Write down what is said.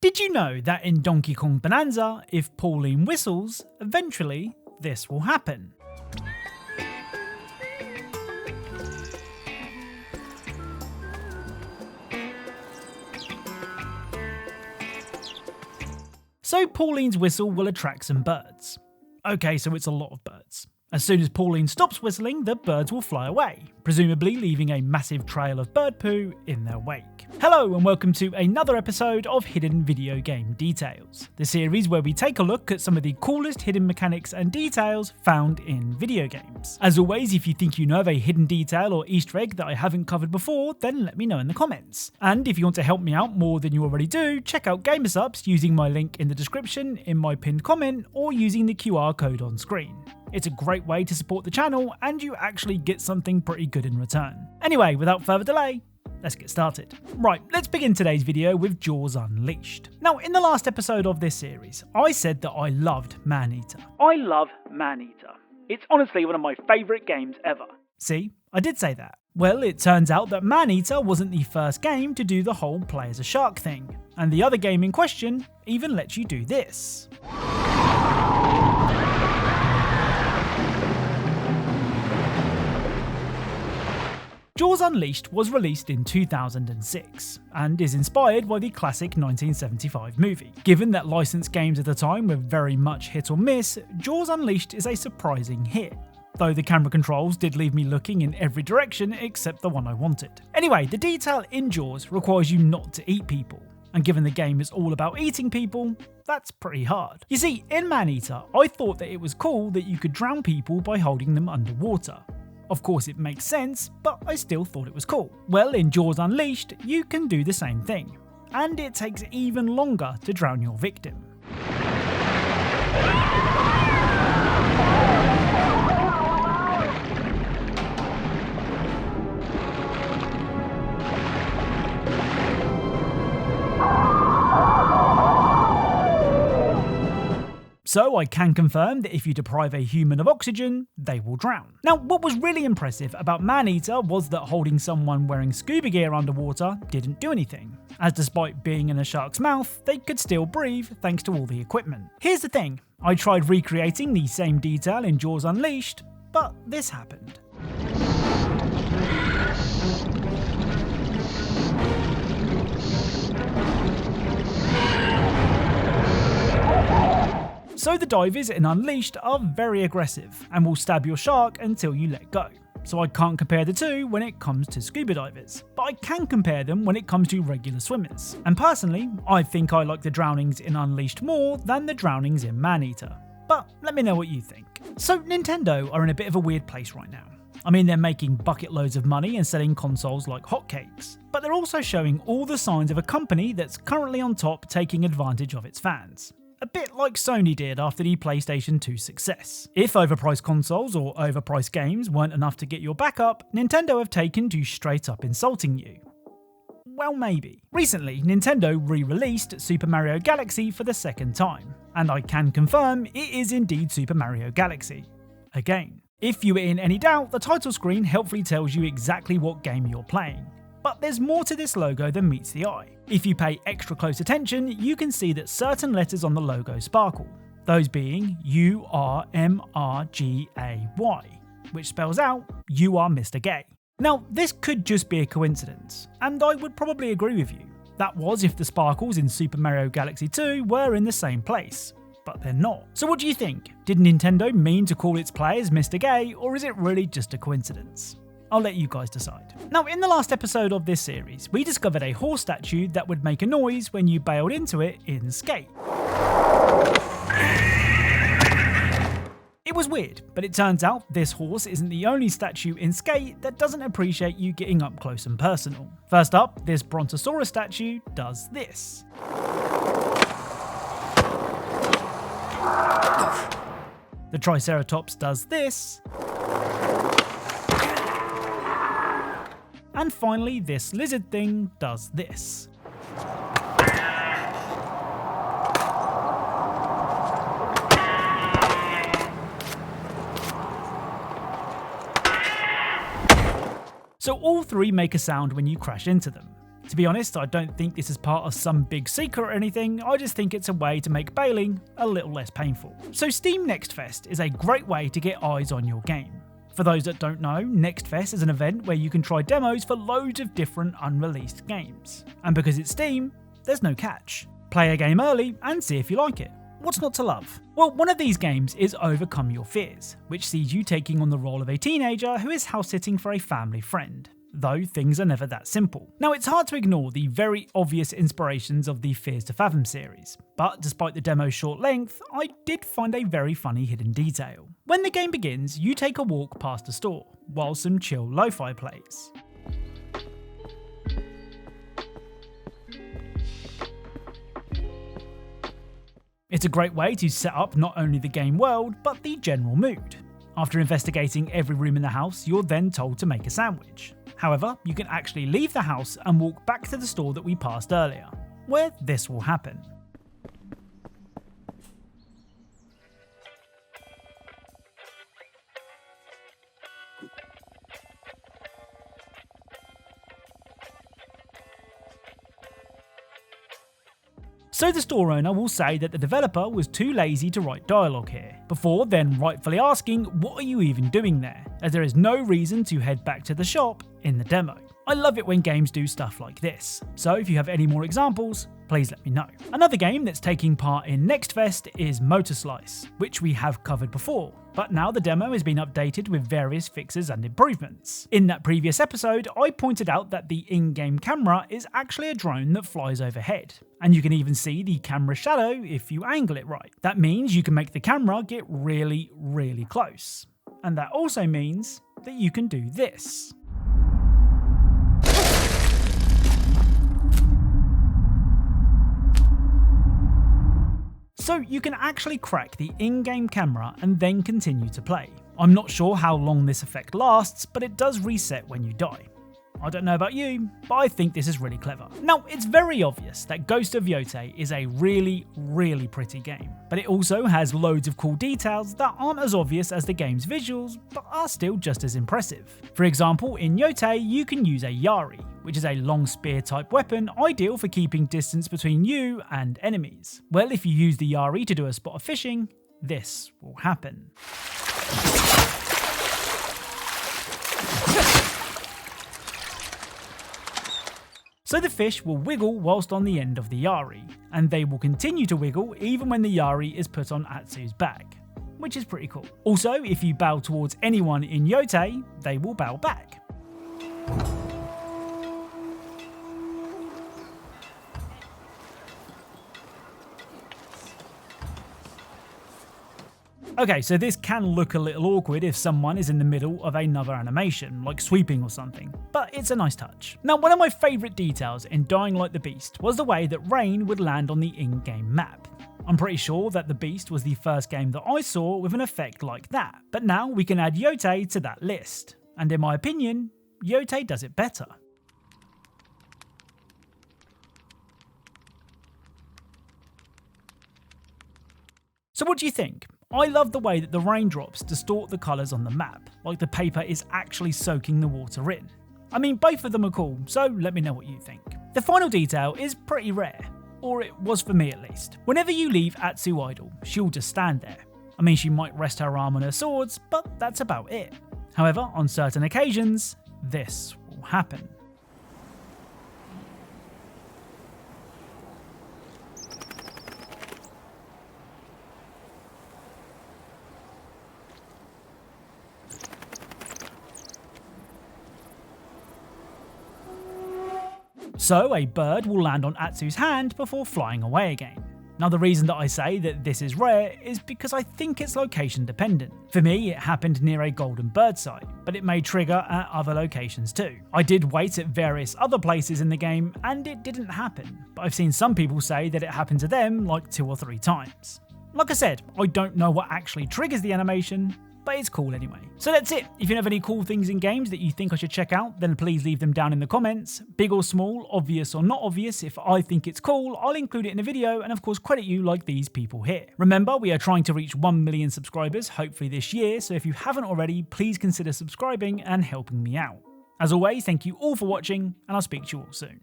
Did you know that in Donkey Kong Bonanza, if Pauline whistles, eventually this will happen? So Pauline's whistle will attract some birds. Okay, so it's a lot of birds. As soon as Pauline stops whistling, the birds will fly away, presumably leaving a massive trail of bird poo in their wake. Hello and welcome to another episode of Hidden Video Game Details, the series where we take a look at some of the coolest hidden mechanics and details found in video games. As always, if you think you know of a hidden detail or Easter egg that I haven't covered before, then let me know in the comments. And if you want to help me out more than you already do, check out Gamersupps using my link in the description, in my pinned comment, or using the QR code on screen. It's a great way to support the channel and you actually get something pretty good in return. Anyway, without further delay, let's get started. Right, let's begin today's video with Jaws Unleashed. Now, in the last episode of this series, I said that I loved Maneater. I love Maneater. It's honestly one of my favourite games ever. See, I did say that. Well, it turns out that Maneater wasn't the first game to do the whole play as a shark thing, and the other game in question even lets you do this. Jaws Unleashed was released in 2006, and is inspired by the classic 1975 movie. Given that licensed games at the time were very much hit or miss, Jaws Unleashed is a surprising hit, though the camera controls did leave me looking in every direction except the one I wanted. Anyway, the detail in Jaws requires you not to eat people, and given the game is all about eating people, that's pretty hard. You see, in Maneater, I thought that it was cool that you could drown people by holding them underwater. Of course it makes sense, but I still thought it was cool. Well, in Jaws Unleashed, you can do the same thing, and it takes even longer to drown your victim. So I can confirm that if you deprive a human of oxygen, they will drown. Now, what was really impressive about Maneater was that holding someone wearing scuba gear underwater didn't do anything, as despite being in a shark's mouth, they could still breathe thanks to all the equipment. Here's the thing, I tried recreating the same detail in Jaws Unleashed, but this happened. So the divers in Unleashed are very aggressive and will stab your shark until you let go. So I can't compare the two when it comes to scuba divers, but I can compare them when it comes to regular swimmers. And personally, I think I like the drownings in Unleashed more than the drownings in Maneater. But let me know what you think. So Nintendo are in a bit of a weird place right now. I mean, they're making bucket loads of money and selling consoles like hotcakes, but they're also showing all the signs of a company that's currently on top taking advantage of its fans. A bit like Sony did after the PlayStation 2 success. If overpriced consoles or overpriced games weren't enough to get your back up, Nintendo have taken to straight up insulting you. Well, maybe. Recently, Nintendo re-released Super Mario Galaxy for the second time, and I can confirm it is indeed Super Mario Galaxy. Again. If you were in any doubt, the title screen helpfully tells you exactly what game you're playing. But there's more to this logo than meets the eye. If you pay extra close attention, you can see that certain letters on the logo sparkle, those being U-R-M-R-G-A-Y, which spells out, "You are Mr. Gay." Now, this could just be a coincidence, and I would probably agree with you. That was if the sparkles in Super Mario Galaxy 2 were in the same place, but they're not. So what do you think? Did Nintendo mean to call its players Mr. Gay, or is it really just a coincidence? I'll let you guys decide. Now, in the last episode of this series, we discovered a horse statue that would make a noise when you bailed into it in Skate. It was weird, but it turns out this horse isn't the only statue in Skate that doesn't appreciate you getting up close and personal. First up, this Brontosaurus statue does this. The Triceratops does this. And finally, this lizard thing does this. So all three make a sound when you crash into them. To be honest, I don't think this is part of some big secret or anything, I just think it's a way to make bailing a little less painful. So Steam NextFest is a great way to get eyes on your game. For those that don't know, NextFest is an event where you can try demos for loads of different unreleased games. And because it's Steam, there's no catch. Play a game early and see if you like it. What's not to love? Well, one of these games is Overcome Your Fears, which sees you taking on the role of a teenager who is house-sitting for a family friend. Though things are never that simple. Now, it's hard to ignore the very obvious inspirations of the Fears to Fathom series, but despite the demo's short length, I did find a very funny hidden detail. When the game begins, you take a walk past a store, while some chill lo-fi plays. It's a great way to set up not only the game world, but the general mood. After investigating every room in the house, you're then told to make a sandwich. However, you can actually leave the house and walk back to the store that we passed earlier, where this will happen. So the store owner will say that the developer was too lazy to write dialogue here, before then rightfully asking, what are you even doing there, as there is no reason to head back to the shop in the demo. I love it when games do stuff like this, so if you have any more examples, please let me know. Another game that's taking part in NextFest is Motorslice, which we have covered before, but now the demo has been updated with various fixes and improvements. In that previous episode, I pointed out that the in-game camera is actually a drone that flies overhead, and you can even see the camera shadow if you angle it right. That means you can make the camera get really, really close. And that also means that you can do this. So you can actually crack the in-game camera and then continue to play. I'm not sure how long this effect lasts, but it does reset when you die. I don't know about you, but I think this is really clever. Now, it's very obvious that Ghost of Yotei is a really, really pretty game, but it also has loads of cool details that aren't as obvious as the game's visuals, but are still just as impressive. For example, in Yotei, you can use a Yari, which is a long spear type weapon ideal for keeping distance between you and enemies. Well, if you use the Yari to do a spot of fishing, this will happen. So the fish will wiggle whilst on the end of the Yari, and they will continue to wiggle even when the Yari is put on Atsu's back, which is pretty cool. Also, if you bow towards anyone in Yotei, they will bow back. Okay, so this can look a little awkward if someone is in the middle of another animation, like sweeping or something, but it's a nice touch. Now, one of my favourite details in Dying Like the Beast was the way that rain would land on the in-game map. I'm pretty sure that the Beast was the first game that I saw with an effect like that, but now we can add Yotei to that list, and in my opinion, Yotei does it better. So what do you think? I love the way that the raindrops distort the colours on the map, like the paper is actually soaking the water in. I mean, both of them are cool, so let me know what you think. The final detail is pretty rare, or it was for me at least. Whenever you leave Atsu idle, she'll just stand there. I mean, she might rest her arm on her swords, but that's about it. However, on certain occasions, this will happen. So a bird will land on Atsu's hand before flying away again. Now the reason that I say that this is rare is because I think it's location dependent. For me, it happened near a golden bird site, but it may trigger at other locations too. I did wait at various other places in the game and it didn't happen, but I've seen some people say that it happened to them like 2 or 3 times. Like I said, I don't know what actually triggers the animation, but it's cool anyway. So that's it. If you have any cool things in games that you think I should check out, then please leave them down in the comments. Big or small, obvious or not obvious, if I think it's cool, I'll include it in a video and of course credit you like these people here. Remember, we are trying to reach 1 million subscribers, hopefully this year, so if you haven't already, please consider subscribing and helping me out. As always, thank you all for watching, and I'll speak to you all soon.